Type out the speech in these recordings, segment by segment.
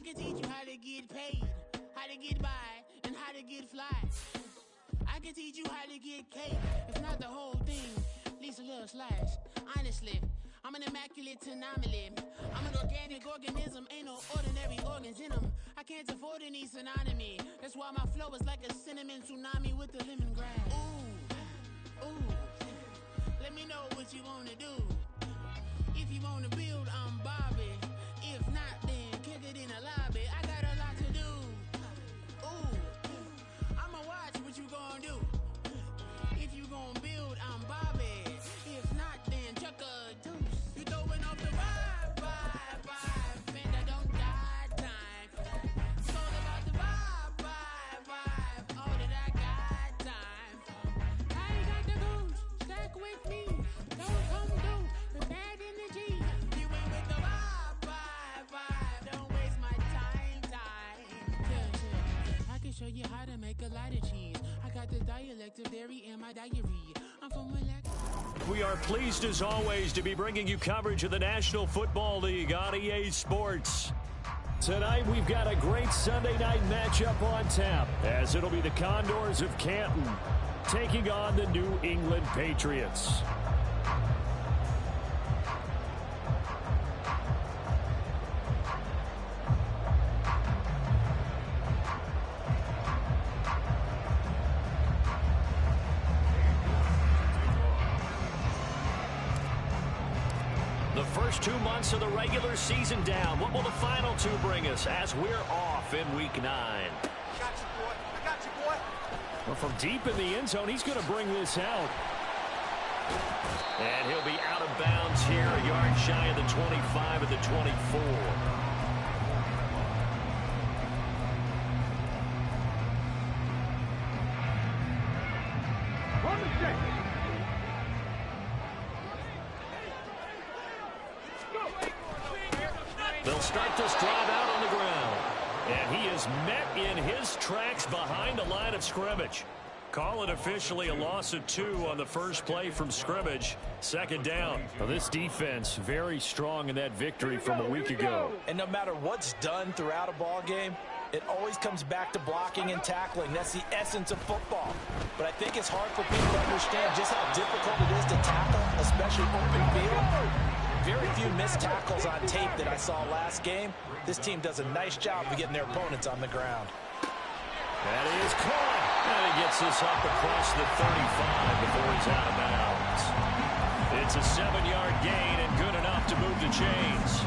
can teach you how to get paid, how to get by, and how to get fly. I can teach you how to get cake, if not the whole thing, at least a little slice. Honestly, I'm an immaculate anomaly. I'm an organic organism, ain't no ordinary organs in them. I can't afford any synonymy. That's why my flow is like a cinnamon tsunami with the lemongrass. Ooh, ooh, let me know what you wanna do. If you wanna build, I'm Bobby. If not, then kick it in the lobby. I got a lot to do. Ooh, I'ma watch what you gonna do. If you gonna build, I'm Bobby. If not, then chuck a deuce. You throwing off the vibe, and I don't die time. It's all about the vibe, all that I got time. I ain't got the goose, stack with me. Don't come through with bad energy. You ain't with the vibe, don't waste my time. Yeah, I can show you how to make a lot of cheese. I got the dialect of dairy in my diary. I'm from We are pleased as always to be bringing you coverage of the National Football League on EA Sports. Tonight we've got a great Sunday night matchup on tap, as it'll be the Condors of Canton taking on the New England Patriots. The first 2 months of the regular season down. What will the final two bring us as we're off in Week 9? I got you, boy. Well, from deep in the end zone, he's going to bring this out. And he'll be out of bounds here, a yard shy of the 25 at the 24. They'll start this drive out on the ground. And he is met in his tracks behind the line of scrimmage. Call it officially a loss of 2 on the first play from scrimmage. Second down. Well, this defense very strong in that victory from a week ago. And no matter what's done throughout a ball game, it always comes back to blocking and tackling. That's the essence of football. But I think it's hard for people to understand just how difficult it is to tackle, especially open field. Very few missed tackles on tape that I saw last game. This team does a nice job of getting their opponents on the ground. That is caught. And he gets this up across the 35 before he's out of bounds. It's a 7-yard gain and good enough to move the chains.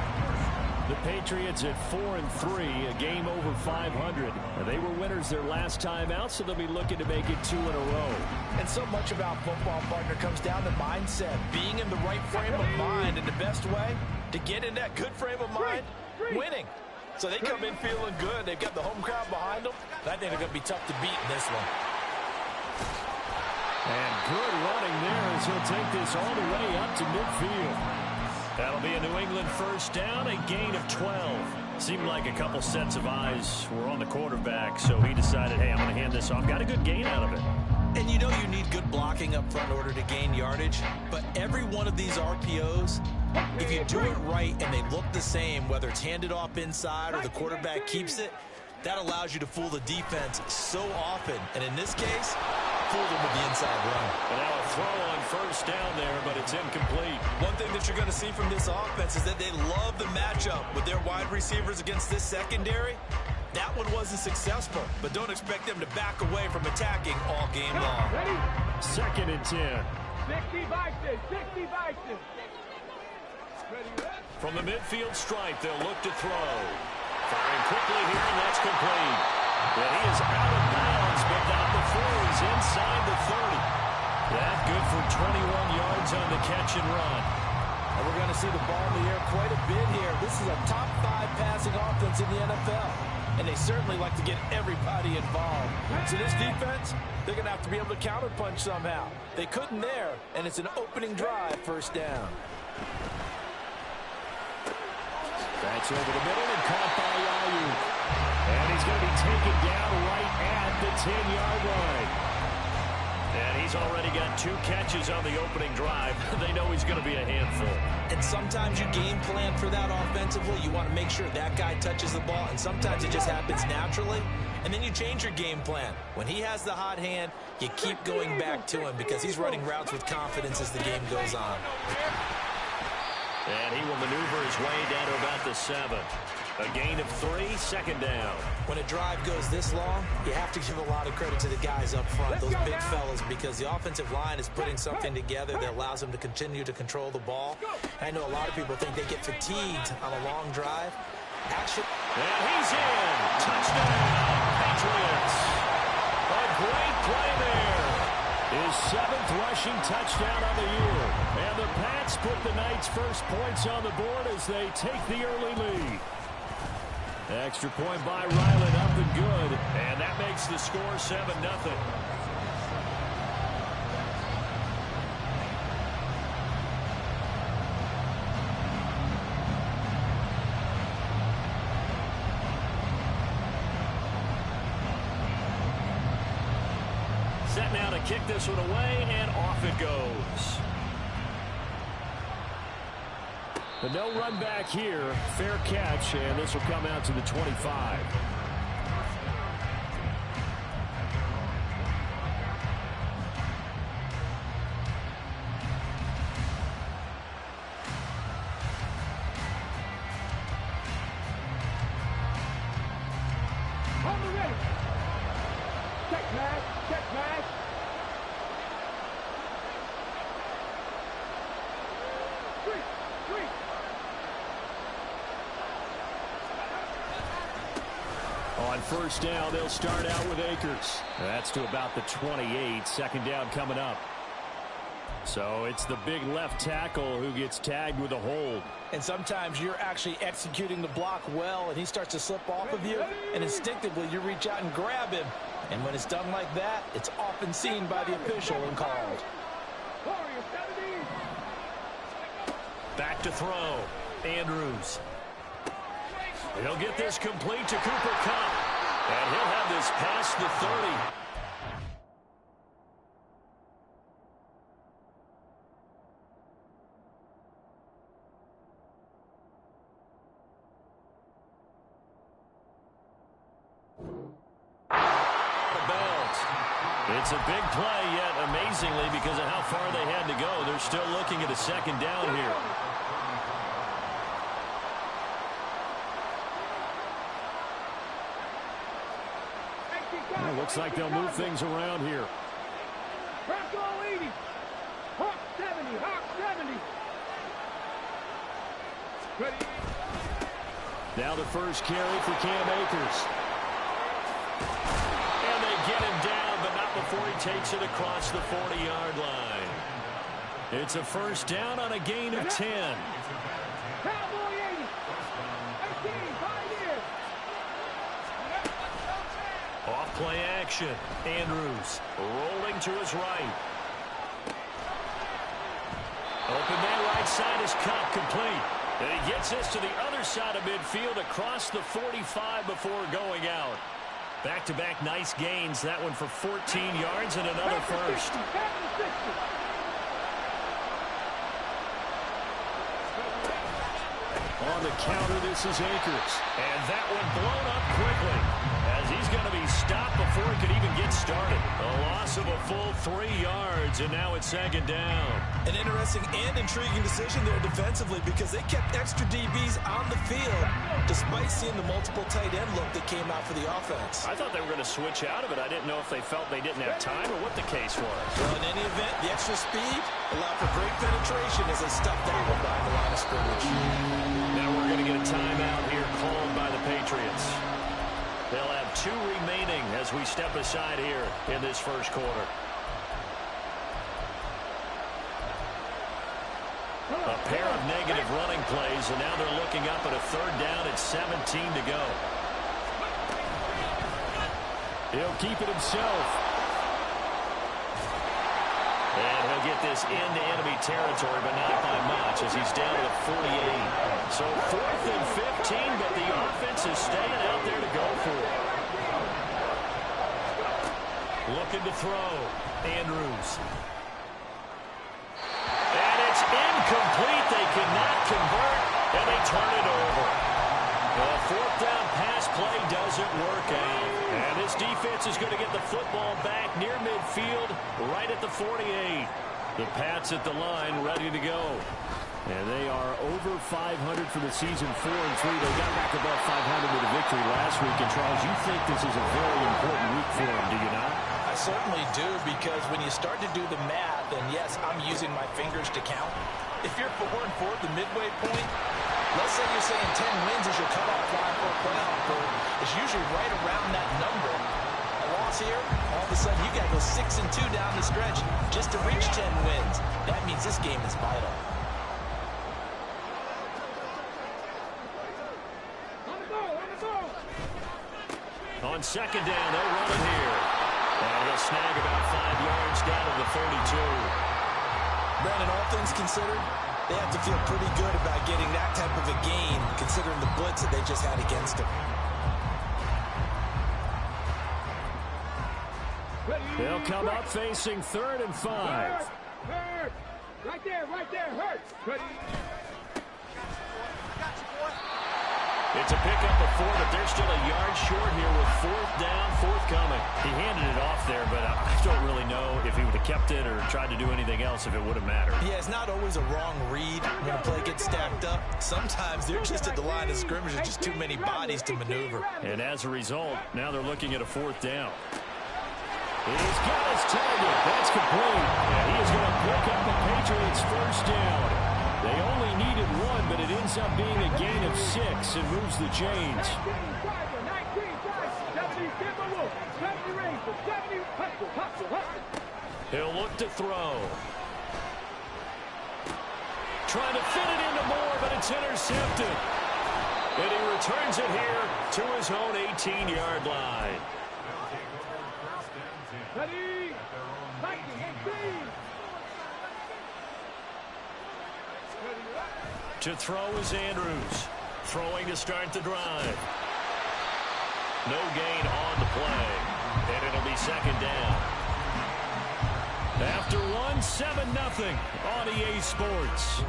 The Patriots at 4-3, a game over 500. They were winners their last time out, so they'll be looking to make it 2 in a row. And so much about football, partner, comes down to mindset. Being in the right frame of mind, and the best way to get in that good frame of mind, winning. So they come in feeling good. They've got the home crowd behind them. I think they're going to be tough to beat in this one. And good running there as he'll take this all the way up to midfield. That'll be a New England first down, a gain of 12. Seemed like a couple sets of eyes were on the quarterback, so he decided, hey, I'm going to hand this off. Got a good gain out of it. And you know you need good blocking up front in order to gain yardage, but every one of these RPOs, if you do it right and they look the same, whether it's handed off inside or the quarterback keeps it, that allows you to fool the defense so often. And in this case, fool them with the inside run. And now a throw on first down there, but it's incomplete. One thing that you're going to see from this offense is that they love the matchup with their wide receivers against this secondary. That one wasn't successful, but don't expect them to back away from attacking all game long. Ready? 2nd and 10. 60 Vikings, 60 Vikings. From the midfield stripe, they'll look to throw. Firing quickly here, and that's complete. And he is out of bounds, but not before he's inside the 30. That good for 21 yards on the catch and run. And we're going to see the ball in the air quite a bit here. This is a top 5 passing offense in the NFL. And they certainly like to get everybody involved. So this defense, they're going to have to be able to counterpunch somehow. They couldn't there, and it's an opening drive, first down. That's over the middle and caught by Ayuk. And he's going to be taken down right at the 10-yard line. And he's already got 2 catches on the opening drive. They know always going to be a handful. And sometimes you game plan for that offensively. You want to make sure that guy touches the ball, and sometimes it just happens naturally. And then you change your game plan. When he has the hot hand, you keep going back to him because he's running routes with confidence as the game goes on. And he will maneuver his way down to about the 7. A gain of 3, second down. When a drive goes this long, you have to give a lot of credit to the guys up front, those big fellas, because the offensive line is putting something together that allows them to continue to control the ball. I know a lot of people think they get fatigued on a long drive. Actually, and he's in. Touchdown, Patriots. A great play there. His 7th rushing touchdown of the year. And the Pats put the night's first points on the board as they take the early lead. Extra point by Ryland, up and good. And that makes the score 7-0. Set now to kick this one away, and off it goes. But no run back here. Fair catch, and this will come out to the 25. On first down, they'll start out with Akers. That's to about the 28. Second down coming up. So it's the big left tackle who gets tagged with a hold. and sometimes you're actually executing the block well, and he starts to slip off of you, and instinctively you reach out and grab him. And when it's done like that, it's often seen by the official and called. Back to throw. Andrews. He'll get this complete to Cooper Kupp. And he'll have this past the 30. It's a big play, yet amazingly, because of how far they had to go, they're still looking at a second down here. Well, looks like they'll move things around here. Hawk 80. Hawk 70. Hawk 70. Now the first carry for Cam Akers. And they get him down, but not before he takes it across the 40-yard line. It's a first down on a gain of 10. Cowboy 80. 18. 5 years. Off play action. Andrews rolling to his right. Open man right side is Kupp, complete. And he gets this to the other side of midfield across the 45 before going out. Back-to-back nice gains. That one for 14 yards and another first. On the counter, this is Akers. And that one blown up quickly as he's going to be stopped before he could even get started. A loss of a full 3 yards, and now it's second down. An interesting and intriguing decision there defensively, because they kept extra DBs on the field despite seeing the multiple tight end look that came out for the offense. I thought they were going to switch out of it. I didn't know if they felt they didn't have time or what the case was. Well, in any event, the extra speed allowed for great penetration as they stuffed that one by the line of scrimmage. Now we're going to get a timeout here called by the Patriots. They'll have 2 remaining as we step aside here in this first quarter. A pair of negative running plays, and now they're looking up at a third down at 17 to go. He'll keep it himself. And he'll get this into enemy territory, but not by much, as he's down to the 48. So 4th and 15, but the offense is staying out there to go for it. Looking to throw. Andrews. And it's in. Incomplete. They cannot convert, and they turn it over. The fourth down pass play doesn't work out. And this defense is going to get the football back near midfield, right at the 48. The Pats at the line, ready to go. And they are over 500 for the season, 4-3. They got back above 500 with a victory last week. And, Charles, you think this is a very important week for them, do you not? I certainly do, because when you start to do the math, and yes, I'm using my fingers to count. If you're 4-4 at the midway point, let's say you're saying 10 wins is your cutoff line for a playoff berth. It's usually right around that number. A loss here, all of a sudden you got to go 6-2 down the stretch just to reach 10 wins. That means this game is vital. On second down, they'll run it here. And they'll snag about 5 yards down to the 32. Brandon, all things considered, they have to feel pretty good about getting that type of a gain, considering the blitz that they just had against them. They'll come up facing 3rd and 5. Hurt. Right there, hurt. Ready. It's a pickup of 4, but they're still a yard short here with 4th down, forthcoming. He handed it off there, but I don't really know if he would have kept it or tried to do anything else if it would have mattered. Yeah, it's not always a wrong read when a play gets stacked up. Sometimes they're just at the line of scrimmage. There's just too many bodies to maneuver. And as a result, now they're looking at a 4th down. He's got his target. That's complete. And he is going to pick up the Patriots' first down. They only needed 1, but it ends up being a gain of 6 and moves the chains. He'll look to throw. Trying to fit it into Moore, but it's intercepted. And he returns it here to his own 18-yard line. Ready. To throw is Andrews. Throwing to start the drive. No gain on the play. And it'll be second down. After 1, 7-0 on EA Sports.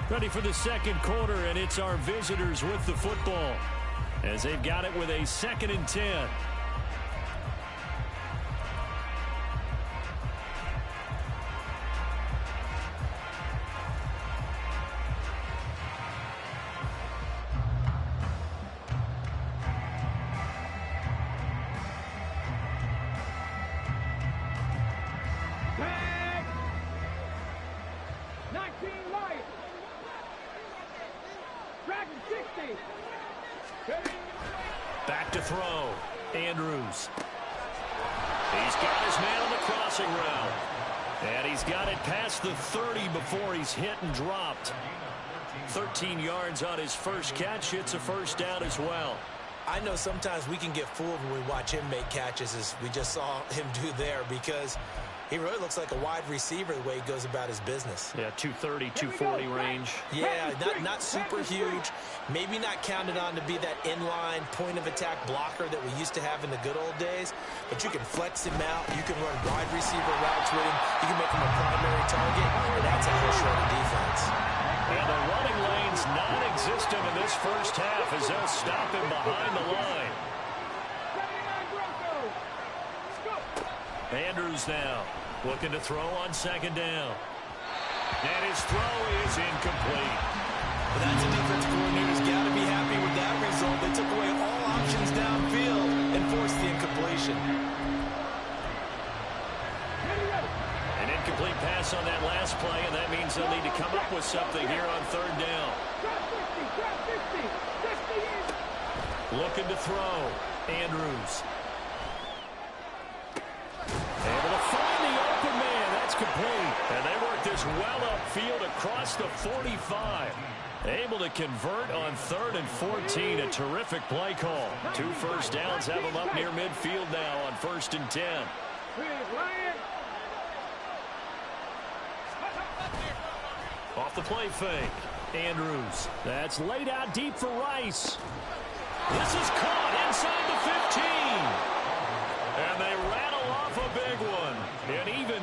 Ready for the second quarter, and it's our visitors with the football as they've got it with a 2nd and 10. Back to throw. Andrews. He's got his man on the crossing route. And he's got it past the 30 before he's hit and dropped. 13 yards on his first catch. It's a first down as well. I know sometimes we can get fooled when we watch him make catches, as we just saw him do there, because he really looks like a wide receiver the way he goes about his business. Yeah, 230, 240 range. Yeah, not super huge. Maybe not counted on to be that inline point-of-attack blocker that we used to have in the good old days. But you can flex him out. You can run wide receiver routes with him. You can make him a primary target. And that's how he'll show the defense. And the running lane's non-existent in this first half as they'll stop him behind the line. Andrews now looking to throw on second down. And his throw is incomplete. But that's a defense coordinator's got to be happy with that result. They took away all options downfield and forced the incompletion. An incomplete pass on that last play, and that means they'll need to come up with something here on third down. Looking to throw. Andrews. Able to find the open man. That's complete. And they work this well upfield across the 45. Able to convert on 3rd and 14. A terrific play call. 2 first downs have them up near midfield now on 1st and 10. Off the play fake. Andrews. That's laid out deep for Rice. This is caught inside the 15. And they rattle off a big one. An even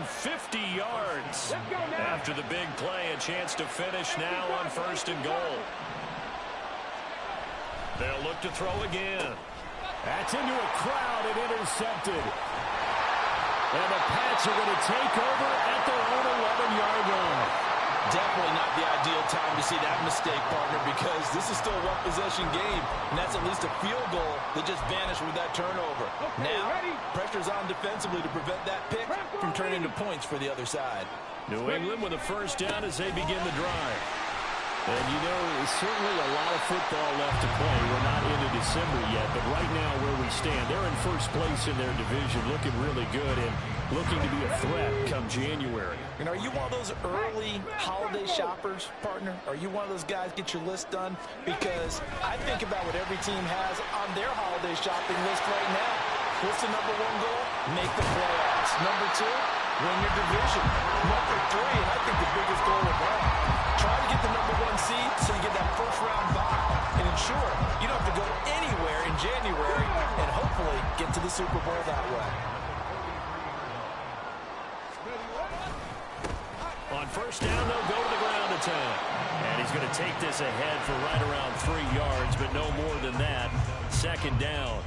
yards. After the big play, a chance to finish now on 1st and goal. They'll look to throw again. That's into a crowd and intercepted. And the Pats are going to take over at their own 11-yard line. Definitely not the ideal time to see that mistake, partner, because this is still a one-possession game, and that's at least a field goal that just vanished with that turnover. Now, pressure's on defensively to prevent that pick from turning into points for the other side. New England with a first down as they begin the drive. And, you know, there's certainly a lot of football left to play. We're not into December yet, but right now where we stand, they're in first place in their division, looking really good and looking to be a threat come January. And are you one of those early holiday shoppers, partner? Are you one of those guys get your list done? Because I think about what every team has on their holiday shopping list right now. What's the number one goal? Make the playoffs. Number two, win your division. Number three, and I think the biggest goal of all, try to get the number one seed so you get that first-round bye and ensure you don't have to go anywhere in January and hopefully get to the Super Bowl that way. On first down, they'll go to the ground attack. And he's going to take this ahead for right around 3 yards, but no more than that. 2nd down.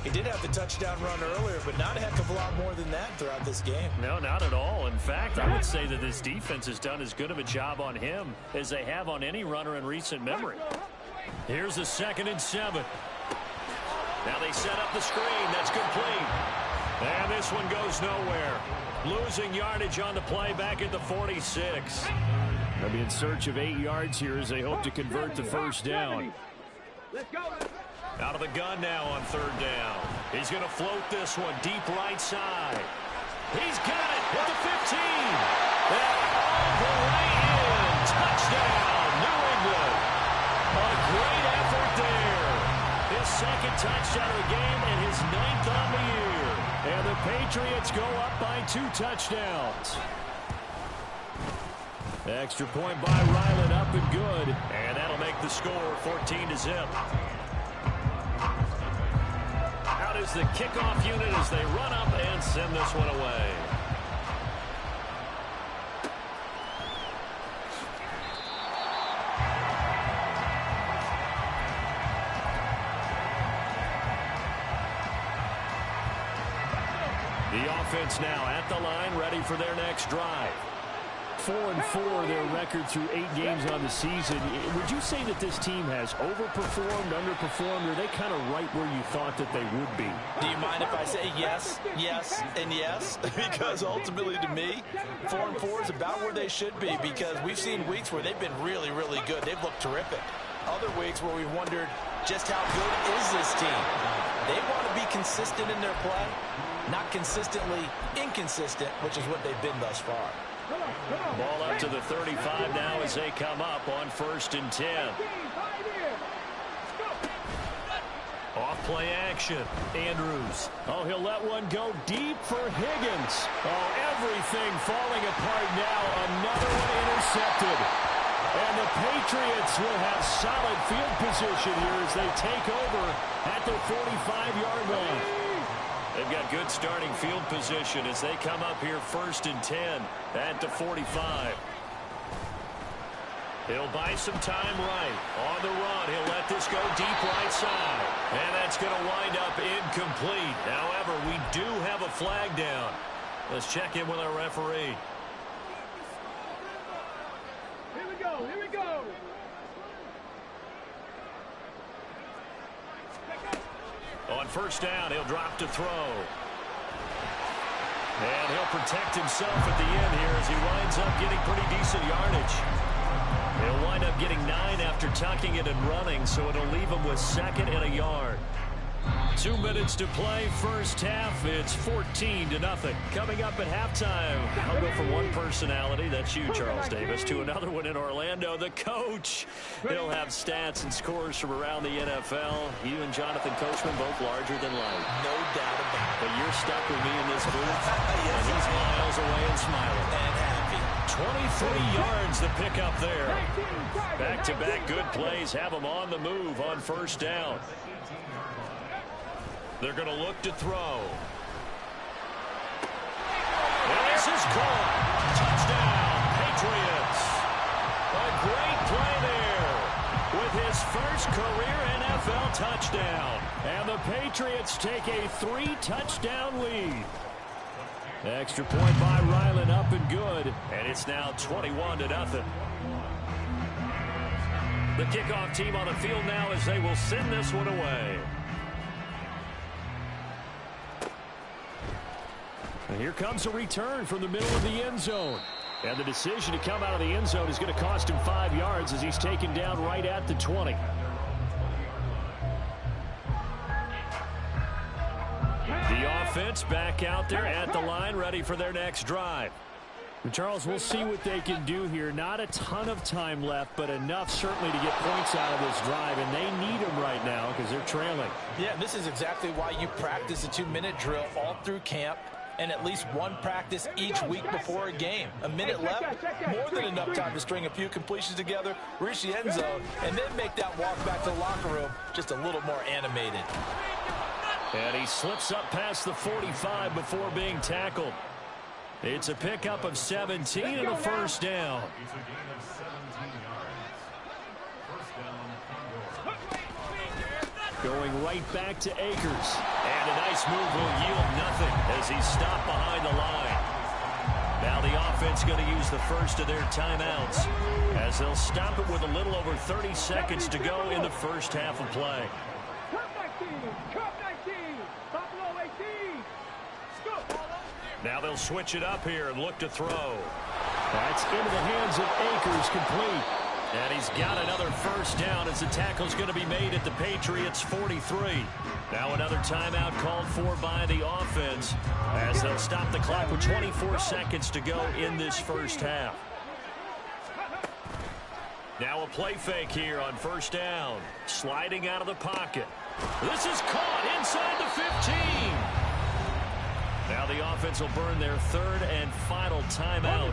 He did have the touchdown run earlier, but not a heck of a lot more than that throughout this game. No, not at all. In fact, I would say that this defense has done as good of a job on him as they have on any runner in recent memory. Here's a 2nd and 7. Now they set up the screen. That's complete. And this one goes nowhere. Losing yardage on the play back at the 46. They'll be in search of 8 yards here as they hope to convert the first down. Let's go. Out of the gun now on 3rd down. He's going to float this one deep right side. He's got it at the 15. And all the way in. Touchdown, New England. A great effort there. His 2nd touchdown of the game and his 9th on the year. And the Patriots go up by 2 touchdowns. Extra point by Ryland, up and good. And that'll make the score 14-0. Out is the kickoff unit as they run up and send this one away. The offense now at the line, ready for their next drive. 4-4 their record through 8 games on the season. Would you say that this team has overperformed, underperformed, or are they kind of right where you thought that they would be? Do you mind if I say yes, yes, and yes? Because ultimately to me, 4-4 is about where they should be, because we've seen weeks where they've been really, really good. They've looked terrific. Other weeks where we've wondered just how good is this team. They want to be consistent in their play, not consistently inconsistent, which is what they've been thus far. Ball up to the 35 now as they come up on 1st and 10. Off play action. Andrews. Oh, he'll let one go deep for Higgins. Oh, everything falling apart now. Another one intercepted. And the Patriots will have solid field position here as they take over at their 45-yard line. They've got good starting field position as they come up here 1st and 10 at the 45. He'll buy some time right. On the run, he'll let this go deep right side. And that's going to wind up incomplete. However, we do have a flag down. Let's check in with our referee. Here we go. Here we go. On 1st down, he'll drop to throw. And he'll protect himself at the end here as he winds up getting pretty decent yardage. He'll wind up getting 9 after tucking it and running, so it'll leave him with 2nd and a yard. 2 minutes to play, first half. It's 14-0. Coming up at halftime, I'll go from one personality, that's you, Charles Davis, to another one in Orlando, the coach. He'll have stats and scores from around the NFL. You and Jonathan Coachman, both larger than life. No doubt about it. But you're stuck with me in this booth, and he's miles away and smiling. And happy. 23 yards the pickup there. Back-to-back good plays have him on the move on 1st down. They're going to look to throw. And this is caught. play there with his first career NFL touchdown. And the Patriots take a 3-touchdown lead. Extra point by Ryland, up and good. And it's now 21-0. The kickoff team on the field now as they will send this one away. And here comes a return from the middle of the end zone. And the decision to come out of the end zone is going to cost him 5 yards as he's taken down right at the 20. The offense back out there at the line, ready for their next drive. And Charles, we'll see what they can do here. Not a ton of time left, but enough certainly to get points out of this drive, and they need them right now because they're trailing. Yeah, this is exactly why you practice a 2-minute drill all through camp, and at least one practice each week before a game. A minute left, more than enough time to string a few completions together, reach the end zone, and then make that walk back to the locker room just a little more animated. And he slips up past the 45 before being tackled. It's a pickup of 17 and a first down. Going right back to Akers. And a nice move will yield nothing as he's stopped behind the line. Now the offense going to use the first of their timeouts as they'll stop it with a little over 30 seconds to go in the first half of play. Now they'll switch it up here and look to throw. That's into the hands of Akers, complete. And he's got another first down as the tackle's going to be made at the Patriots' 43. Now another timeout called for by the offense as they'll stop the clock with 24 seconds to go in this first half. Now a play fake here on first down. Sliding out of the pocket. This is caught inside the 15. Now the offense will burn their third and final timeout.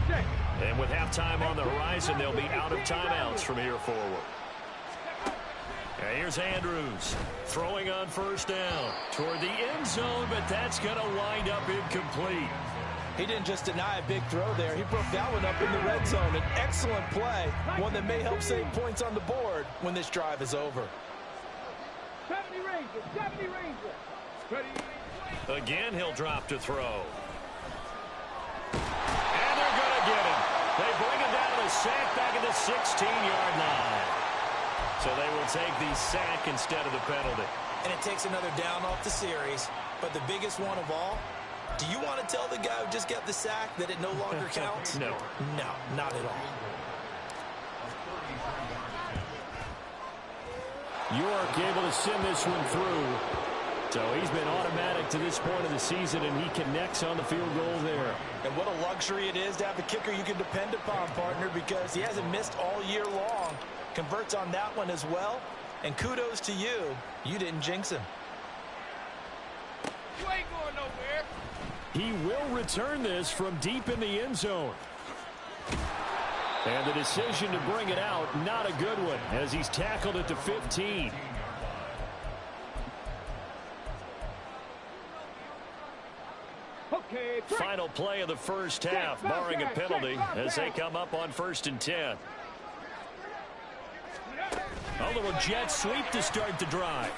And with halftime on the horizon, they'll be out of timeouts from here forward. And here's Andrews throwing on first down toward the end zone, but that's going to wind up incomplete. He didn't just deny a big throw there. He broke that one up in the red zone. An excellent play, one that may help save points on the board when this drive is over. 70 Rangers. Again, he'll drop to throw. And they're going to get him. They bring him down to the sack back at the 16-yard line. So they will take the sack instead of the penalty. And it takes another down off the series. But the biggest one of all, do you want to tell the guy who just got the sack that it no longer counts? No. No, not at all. York able to send this one through. So he's been automatic to this point of the season, and he connects on the field goal there. And what a luxury it is to have a kicker you can depend upon, partner, because he hasn't missed all year long. Converts on that one as well. And kudos to you. You didn't jinx him. You ain't going nowhere. He will return this from deep in the end zone. And the decision to bring it out, not a good one, as he's tackled at the 15. Final play of the first half, barring a penalty, as they come up on 1st and 10. A little jet sweep to start the drive.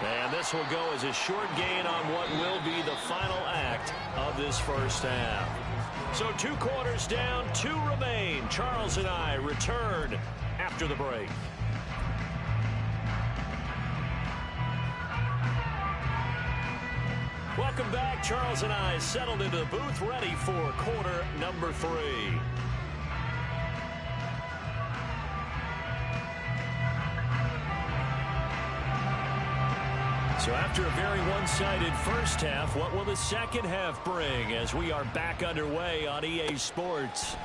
And this will go as a short gain on what will be the final act of this first half. So 2 quarters down, 2 remain. Charles and I return after the break. Welcome back. Charles and I settled into the booth, ready for quarter number 3. So after a very one-sided first half, what will the second half bring as we are back underway on EA Sports?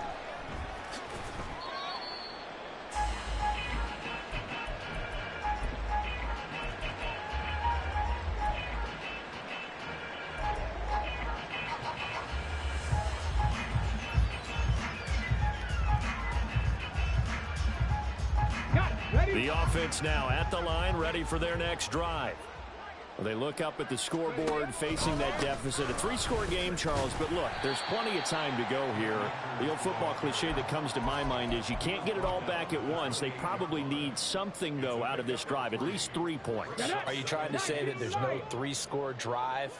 The offense now at the line, ready for their next drive. They look up at the scoreboard, facing that deficit. A 3-score game, Charles, but look, there's plenty of time to go here. The old football cliche that comes to my mind is you can't get it all back at once. They probably need something, though, out of this drive, at least 3 points. Are you trying to say that there's no 3-score drive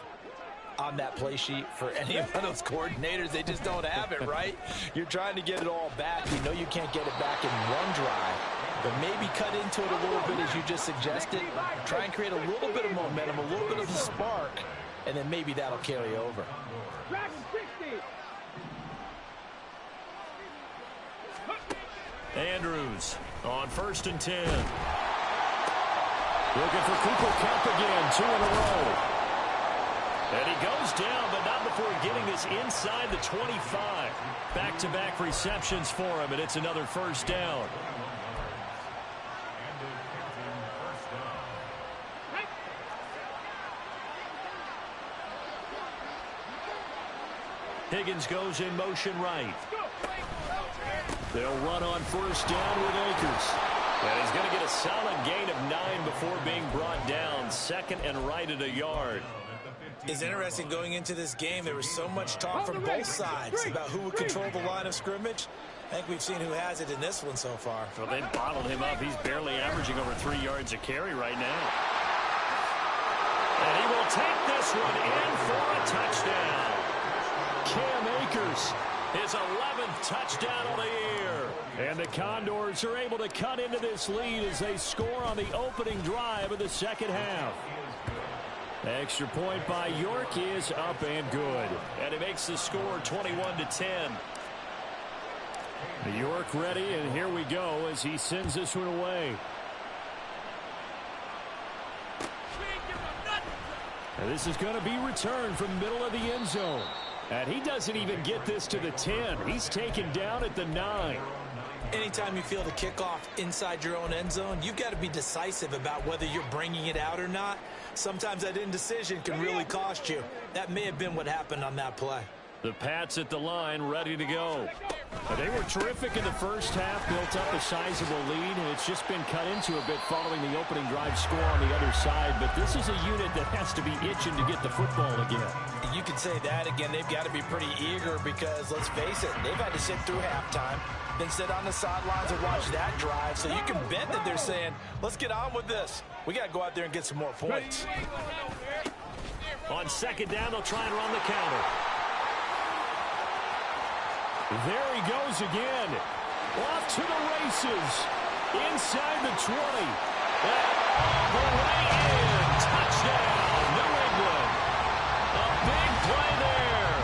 on that play sheet for any of those coordinators? They just don't have it, right? You're trying to get it all back. You know you can't get it back in one drive. But maybe cut into it a little bit as you just suggested. Try and create a little bit of momentum, a little bit of a spark, and then maybe that'll carry over. Andrews on 1st and 10. Looking for Cooper Kupp again, 2 in a row. And he goes down, but not before getting this inside the 25. Back-to-back receptions for him, and it's another first down. Higgins goes in motion right. They'll run on 1st down with Akers. And he's going to get a solid gain of 9 before being brought down. 2nd and right at a yard. It's interesting going into this game. There was so much talk from both sides about who would control the line of scrimmage. I think we've seen who has it in this one so far. Well, they bottled him up. He's barely averaging over 3 yards a carry right now. And he will take this one in for a touchdown. Cam Akers, his 11th touchdown of the year. And the Condors are able to cut into this lead as they score on the opening drive of the second half. Extra point by York is up and good. And it makes the score 21-10. York ready, and here we go as he sends this one away. And this is going to be returned from the middle of the end zone. And he doesn't even get this to the 10. He's taken down at the 9. Anytime you feel the kickoff inside your own end zone, you've got to be decisive about whether you're bringing it out or not. Sometimes that indecision can really cost you. That may have been what happened on that play. The Pats at the line, ready to go. They were terrific in the first half, built up a sizable lead, and it's just been cut into a bit following the opening drive score on the other side. But this is a unit that has to be itching to get the football again. You could say that again. They've got to be pretty eager because, let's face it, they've had to sit through halftime, then sit on the sidelines and watch that drive. So you can bet that they're saying, let's get on with this. We got to go out there and get some more points. On 2nd down, they'll try and run the counter. There he goes again. Off to the races. Inside the 20. All the way in. Touchdown, New England. A big play there.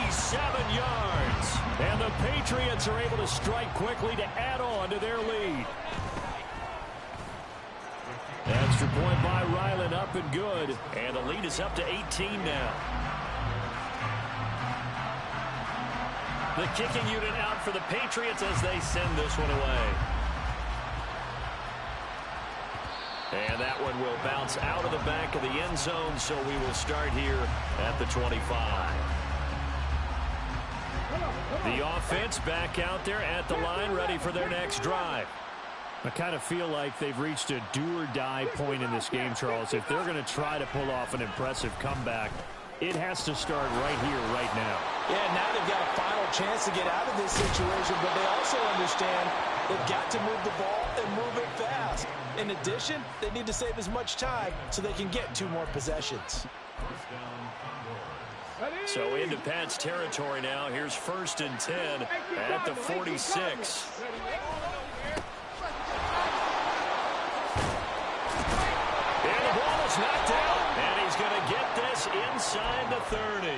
87 yards. And the Patriots are able to strike quickly to add on to their lead. Extra point by Ryland, up and good. And the lead is up to 18 now. The kicking unit out for the Patriots as they send this one away. And that one will bounce out of the back of the end zone, so we will start here at the 25. The offense back out there at the line, ready for their next drive. I kind of feel like they've reached a do-or-die point in this game, Charles. If they're going to try to pull off an impressive comeback, it has to start right here, right now. Yeah, now they've got a final chance to get out of this situation, but they also understand they've got to move the ball and move it fast. In addition, they need to save as much time so they can get 2 more possessions. So into Pats territory now. Here's 1st and 10 at the 46. And the ball is knocked out. And he's going to get this inside the 30.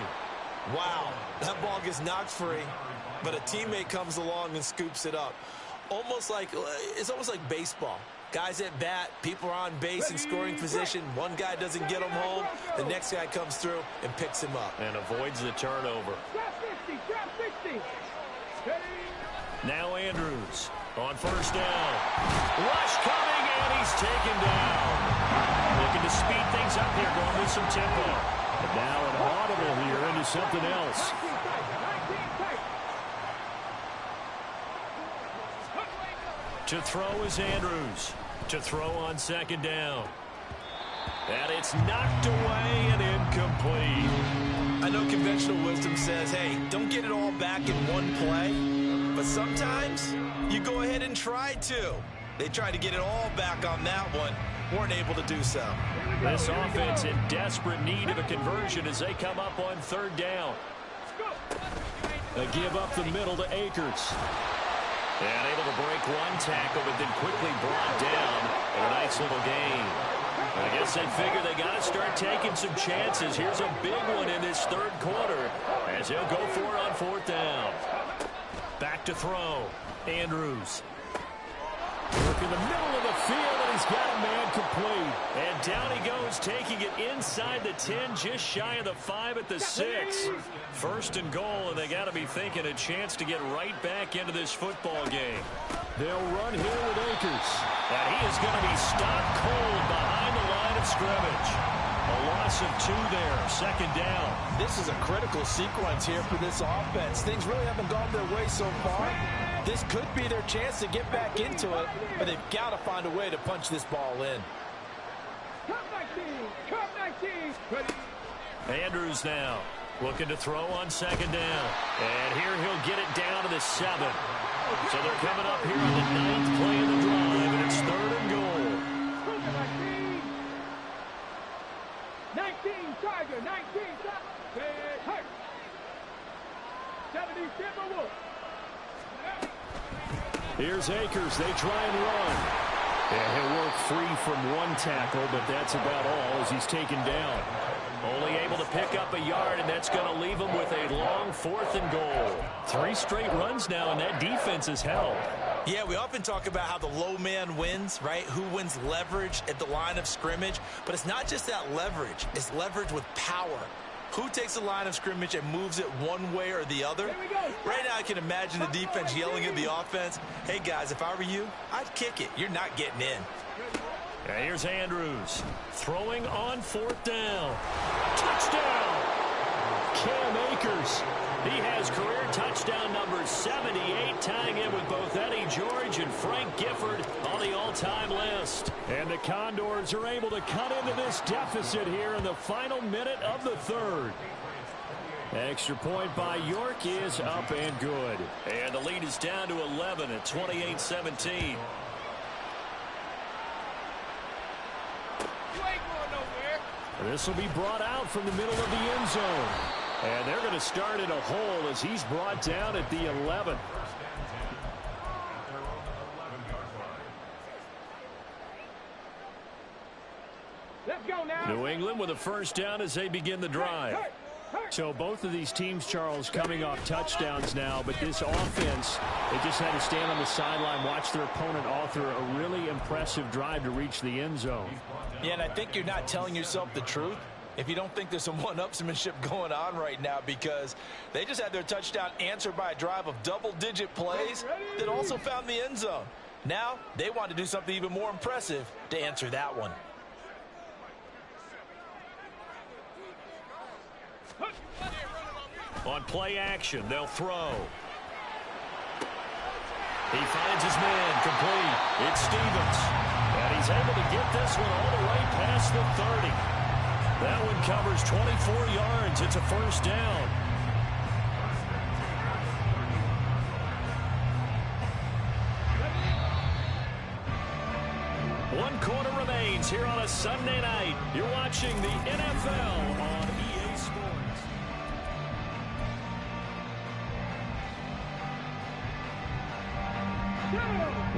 Wow, that ball gets knocked free, but a teammate comes along and scoops it up. It's almost like baseball. Guys at bat, people are on base in scoring position. One guy doesn't get him home. The next guy comes through and picks him up. And avoids the turnover. Now Andrews on 1st down. Rush coming, and he's taken down. Looking to speed things up here, going with some tempo. And now an audible here into something else. To throw is Andrews. To throw on 2nd down. And it's knocked away and incomplete. I know conventional wisdom says, hey, don't get it all back in one play. But sometimes you go ahead and try to. They tried to get it all back on that one. Weren't able to do so. This offense in desperate need of a conversion as they come up on third down. They give up the middle to Akers. And able to break one tackle, but then quickly brought down in a nice little gain. I guess they figure they got to start taking some chances. Here's a big one in this third quarter as he'll go for it on fourth down. Back to throw. Andrews. Work in the middle of the field, and he's got a man complete. And down he goes, taking it inside the 10, just shy of the 5 at the 6. First and goal, and they got to be thinking a chance to get right back into this football game. They'll run here with Akers. And he is going to be stopped cold behind the line of scrimmage. A loss of 2 there, second down. This is a critical sequence here for this offense. Things really haven't gone their way so far. This could be their chance to get back into it, but they've got to find a way to punch this ball in. Andrews now looking to throw on second down. And here he'll get it down to the 7. So they're coming up here on the 9th play of the drive, and it's third and goal. 19 Tiger, 19 Tiger. 77 Wolf. Here's Akers. They try and run. And he'll work free from one tackle, but that's about all as he's taken down. Only able to pick up a yard, and that's going to leave him with a long fourth and goal. 3 straight runs now, and that defense has held. Yeah, we often talk about how the low man wins, right? Who wins leverage at the line of scrimmage. But it's not just that leverage. It's leverage with power. Who takes the line of scrimmage and moves it one way or the other? Right now I can imagine the defense yelling at the offense, hey, guys, if I were you, I'd kick it. You're not getting in. And here's Andrews throwing on fourth down. Touchdown! Cam Akers. He has career touchdown number 78, tying in with both Eddie George and Frank Gifford on the all-time list. And the Condors are able to cut into this deficit here in the final minute of the third. Extra point by York is up and good. And the lead is down to 11 at 28-17. This will be brought out from the middle of the end zone. And they're going to start in a hole as he's brought down at the 11. Let's go now. New England with a first down as they begin the drive. So both of these teams, Charles, coming off touchdowns now, but this offense, they just had to stand on the sideline, watch their opponent author a really impressive drive to reach the end zone. Yeah, and I think you're not telling yourself the truth if you don't think there's some one-upsmanship going on right now, because they just had their touchdown answered by a drive of double-digit plays that also found the end zone. Now they want to do something even more impressive to answer that one. On play action, they'll throw. He finds his man complete. It's Stevens. And he's able to get this one all the way past the 30. That one covers 24 yards. It's a first down. One quarter remains here on a Sunday night. You're watching the NFL on EA Sports.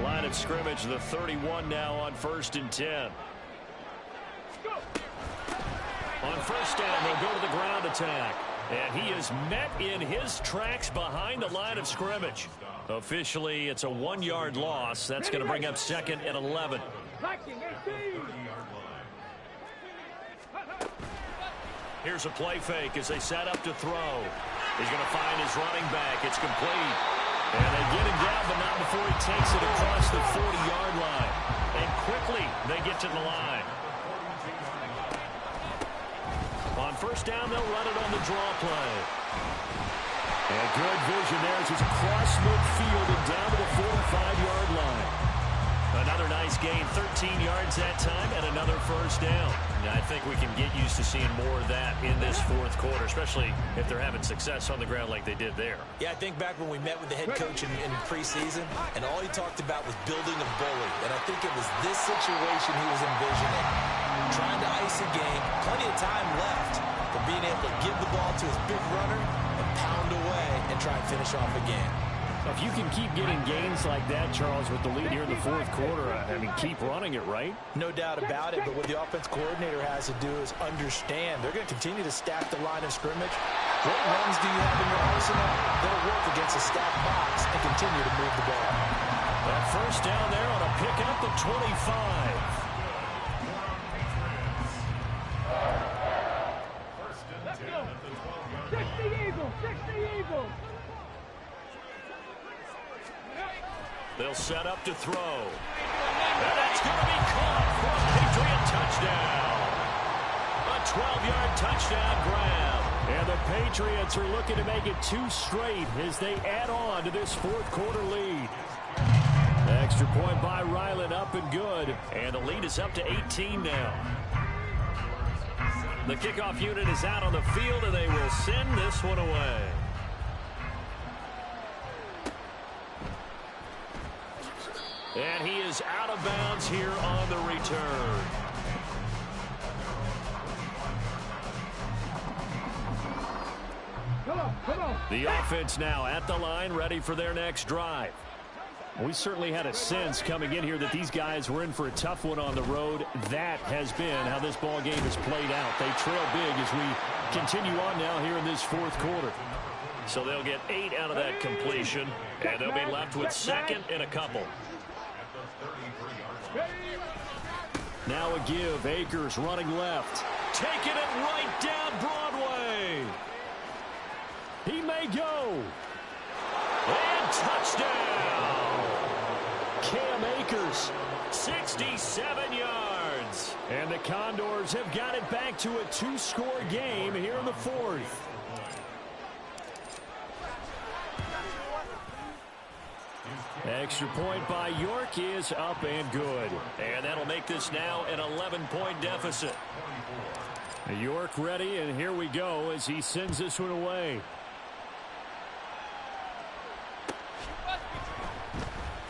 Line of scrimmage, the 31 now on 1st and 10. On first down, they'll go to the ground attack. And he is met in his tracks behind the line of scrimmage. Officially, it's a 1-yard loss. That's going to bring up 2nd and 11. Here's a play fake as they set up to throw. He's going to find his running back. It's complete. And they get him down, but not before he takes it across the 40-yard line. And quickly, they get to the line. On first down, they'll run it on the draw play. And good vision there as it's across midfield and down to the 45-yard line. Another nice gain, 13 yards that time, and another first down. I think we can get used to seeing more of that in this fourth quarter, especially if they're having success on the ground like they did there. Yeah, I think back when we met with the head coach in preseason, and all he talked about was building a bully. And I think it was this situation he was envisioning. Trying to ice a game, plenty of time left, but being able to give the ball to his big runner and pound away and try and finish off a game. If you can keep getting gains like that, Charles, with the lead here in the fourth quarter, I mean, keep running it, right? No doubt about it, but what the offense coordinator has to do is understand they're going to continue to stack the line of scrimmage. What runs do you have in your arsenal? They'll work against a stacked box and continue to move the ball. That first down there on a pickup at 25. Let's go. 60 Eagles, 60 Eagles. They'll set up to throw. And that's going to be caught for a Patriot touchdown. A 12-yard touchdown grab. And the Patriots are looking to make it 2 straight as they add on to this fourth quarter lead. Extra point by Ryland, up and good. And the lead is up to 18 now. The kickoff unit is out on the field, and they will send this one away. And he is out of bounds here on the return. Come on. The offense now at the line, ready for their next drive. We certainly had a sense coming in here that these guys were in for a tough one on the road. That has been how this ball game has played out. They trail big as we continue on now here in this fourth quarter. So they'll get 8 out of that completion, and they'll be left with second and a couple. Now a give. Akers running left. Taking it right down Broadway. He may go. And touchdown. Cam Akers. 67 yards. And the Condors have got it back to a 2-score game here in the fourth. Extra point by York is up and good. And that'll make this now an 11-point deficit. York ready, and here we go as he sends this one away.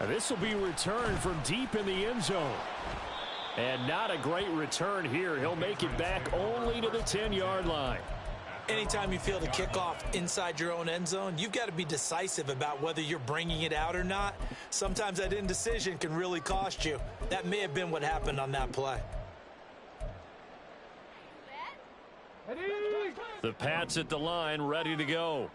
This will be returned from deep in the end zone. And not a great return here. He'll make it back only to the 10-yard line. Anytime you feel the kickoff inside your own end zone, you've got to be decisive about whether you're bringing it out or not. Sometimes that indecision can really cost you. That may have been what happened on that play. The Pats at the line, ready to go.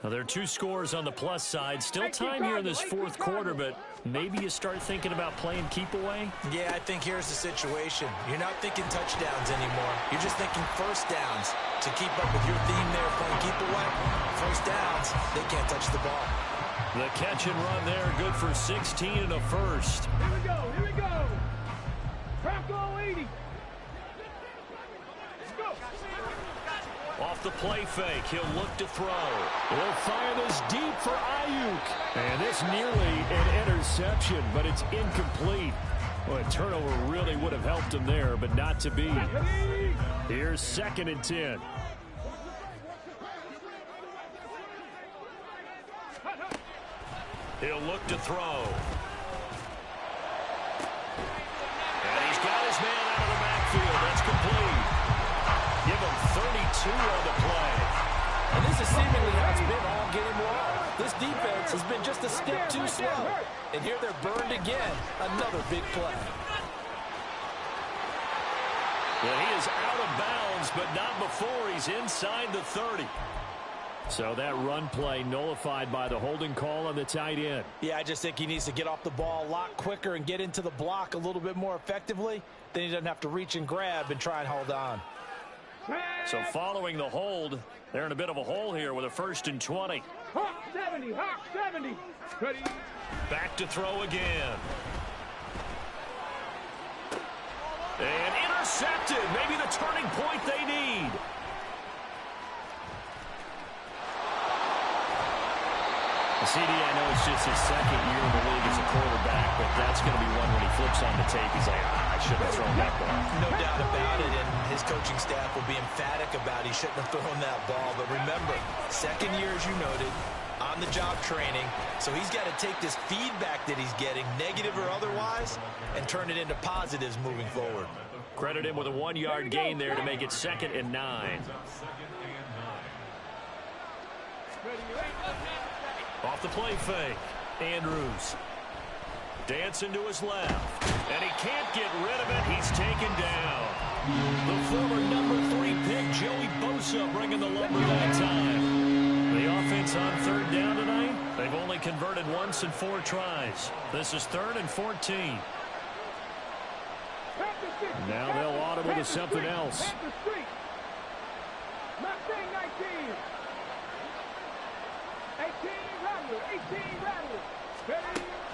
Now, there are 2 scores on the plus side. Still time here in this fourth quarter, but maybe you start thinking about playing keep away? Yeah, I think here's the situation. You're not thinking touchdowns anymore. You're just thinking first downs. To keep up with your theme there, playing keep away, first downs, they can't touch the ball. The catch and run there, good for 16 and a first. Here we go. Bronco 80. Go. Off the play fake, he'll look to throw. He'll fire this deep for Ayuk. And this nearly an interception, but it's incomplete. Well, a turnover really would have helped him there, but not to be. Here's 2nd and 10. He'll look to throw. And he's got his man out of the backfield. That's complete. Give him 32 on the play. And this is seemingly how it's been all game long. This defense has been just a step too slow. And here they're burned again. Another big play. Well, he is out of bounds, but not before he's inside the 30. So that run play nullified by the holding call on the tight end. Yeah, I just think he needs to get off the ball a lot quicker and get into the block a little bit more effectively. Then he doesn't have to reach and grab and try and hold on. So following the hold, they're in a bit of a hole here with a 1st and 20. Hawk 70, Hawk 70. Ready. Back to throw again. And intercepted. Maybe the turning point they need. CD, I know it's just his second year in the league as a quarterback, but that's going to be one when he flips on the tape. He's like, I shouldn't have thrown that ball. No doubt about it, and his coaching staff will be emphatic about he shouldn't have thrown that ball. But remember, second year, as you noted, on-the-job training, so he's got to take this feedback that he's getting, negative or otherwise, and turn it into positives moving forward. Credit him with a 1-yard gain there to make it 2nd and 9. Off the play fake, Andrews. Dancing to his left, and he can't get rid of it. He's taken down. The former number 3 pick, Joey Bosa, bringing the lumber that time. The offense on 3rd down tonight, they've only converted once in 4 tries. This is 3rd and 14. Now they'll audible to something else.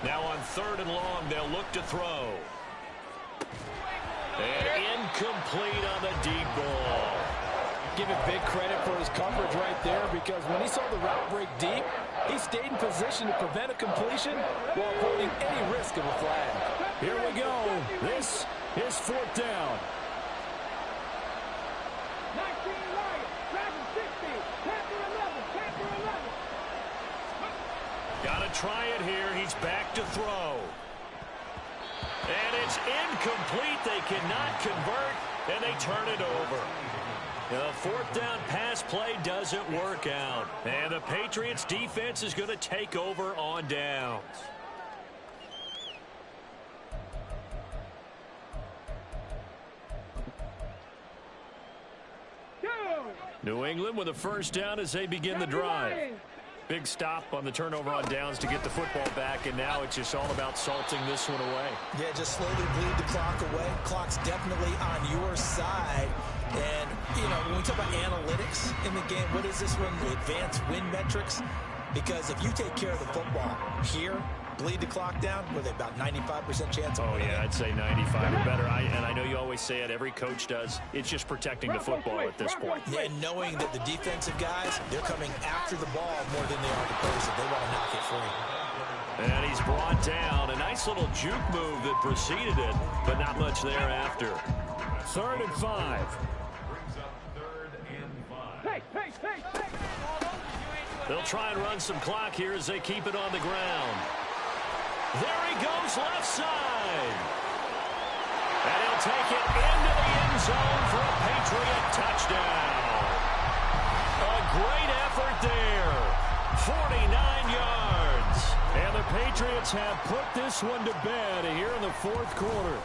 Now on 3rd and long, they'll look to throw. And incomplete on the deep ball. Give it big credit for his coverage right there, because when he saw the route break deep, he stayed in position to prevent a completion while avoiding any risk of a flag. Here we go. This is 4th down. 19 Lions, 760, Panther 11, Panther 11. Got to try it here. He's back to throw. And it's incomplete. They cannot convert, and they turn it over. The 4th down pass play doesn't work out. And the Patriots defense is going to take over on downs. New England with a 1st down as they begin the drive. Big stop on the turnover on downs to get the football back, and now it's just all about salting this one away. Yeah, just slowly bleed the clock away. Clock's definitely on your side. And, you know, when we talk about analytics in the game, what is this one? The advanced win metrics? Because if you take care of the football here, bleed the clock down, were they about 95% chance of winning? Yeah, I'd say 95 or better. And I know you always say it, every coach does. It's just protecting the football at this point. Yeah, and knowing that the defensive guys, they're coming after the ball more than they are the person. They want to knock it free. And he's brought down. A nice little juke move that preceded it, but not much thereafter. 3rd and 5. They'll try and run some clock here as they keep it on the ground. There he goes, left side. And he'll take it into the end zone for a Patriot touchdown. A great effort there. 49 yards. And the Patriots have put this one to bed here in the 4th quarter.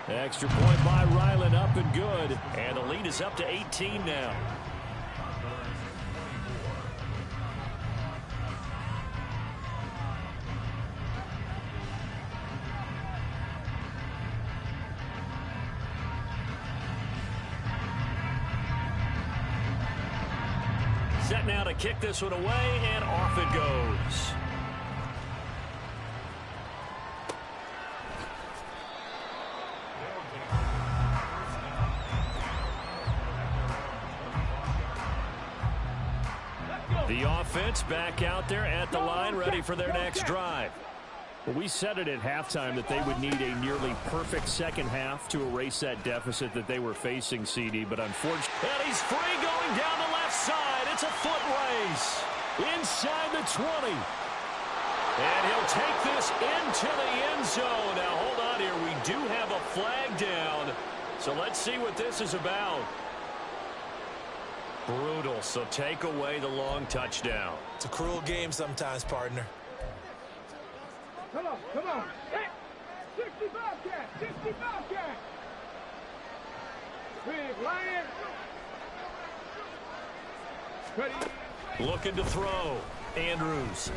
Extra point by Ryland, up and good. And the lead is up to 18 now. Set now to kick this one away, and off it goes. The offense back out there at the line, ready for their next drive. Well, we said it at halftime that they would need a nearly perfect second half to erase that deficit that they were facing, CD, but unfortunately... And he's free going down the left side. It's a foot race. Inside the 20. And he'll take this into the end zone. Now, hold on here. We do have a flag down. So let's see what this is about. Brutal. So take away the long touchdown. It's a cruel game sometimes, partner. Come on, come on. Hey, 60 Bobcat, 60 Bobcat. Big Lion. Ready. Looking to throw. Andrews.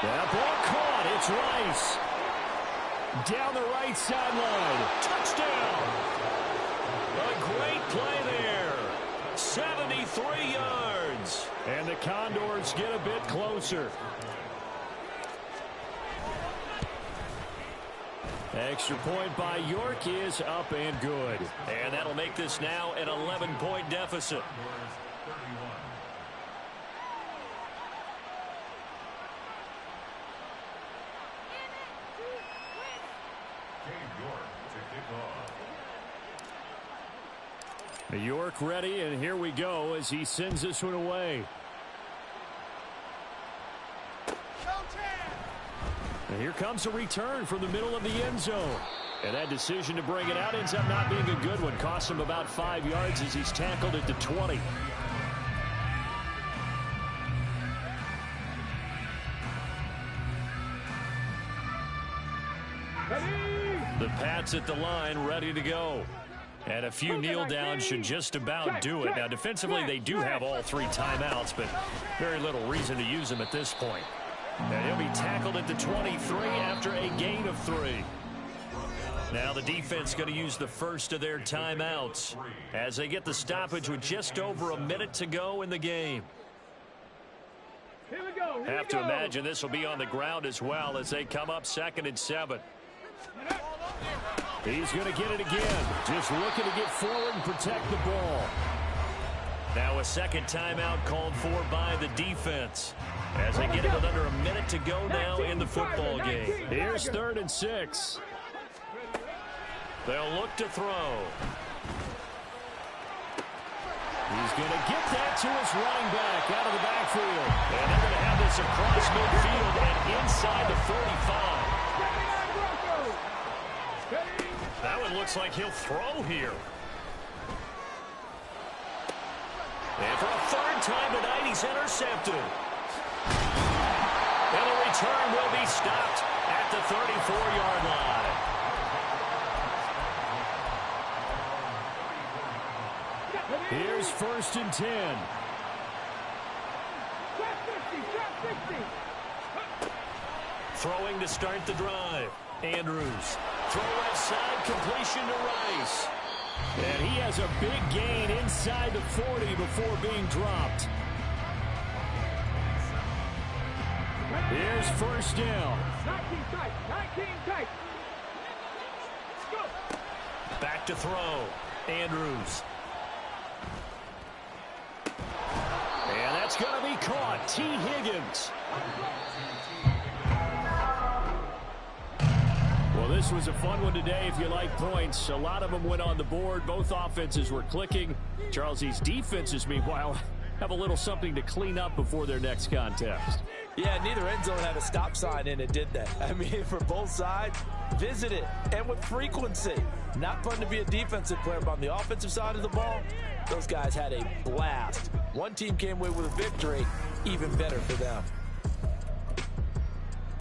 That ball caught. It's Rice. Down the right sideline. Touchdown. A great play there. 73 yards. And the Condors get a bit closer. Extra point by York is up and good. And that'll make this now an 11-point deficit. York ready, and here we go as he sends this one away. And here comes a return from the middle of the end zone. And that decision to bring it out ends up not being a good one. Costs him about 5 yards as he's tackled at the 20. The Pats at the line, ready to go. And a few kneel downs should just about do it. Now, defensively, they do have all 3 timeouts, but very little reason to use them at this point. And he'll be tackled at the 23 after a gain of 3. Now the defense going to use the first of their timeouts as they get the stoppage with just over a minute to go in the game. Have to imagine this will be on the ground as well as they come up 2nd and 7. He's going to get it again. Just looking to get forward and protect the ball. Now a second timeout called for by the defense as they get it with under a minute to go now in the football game. Here's 3rd and 6. They'll look to throw. He's going to get that to his running back out of the backfield. And they're going to have this across midfield and inside the 45. That one looks like he'll throw here. And for a 3rd time tonight, he's intercepted. And the return will be stopped at the 34-yard line. Here's 1st and 10. Throwing to start the drive. Andrews. Throw left side, completion to Rice. And he has a big gain inside the 40 before being dropped. Here's 1st down. 19 tight. Go. Back to throw. Andrews. And that's going to be caught. T. Higgins. Well, this was a fun one today if you like points. A lot of them went on the board. Both offenses were clicking. Charles, these defenses, meanwhile, have a little something to clean up before their next contest. Yeah, neither end zone had a stop sign in it, did they? I mean, for both sides, visit it, and with frequency. Not fun to be a defensive player, but on the offensive side of the ball, those guys had a blast. One team came away with a victory, even better for them.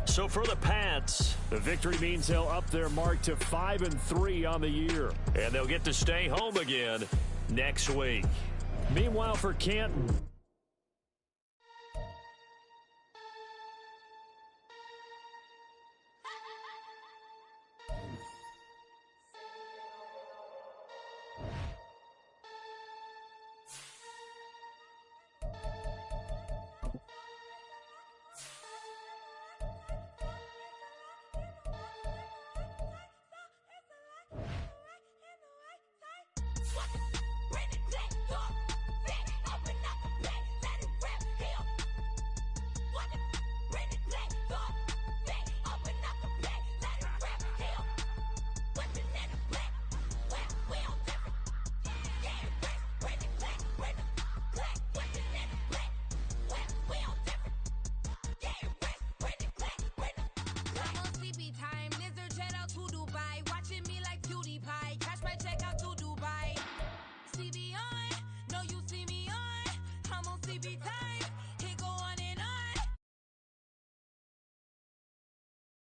So for the Pats, the victory means they'll up their mark to 5-3 on the year. And they'll get to stay home again next week. Meanwhile, for Canton, CB on, no you see me on, I'm on CB time.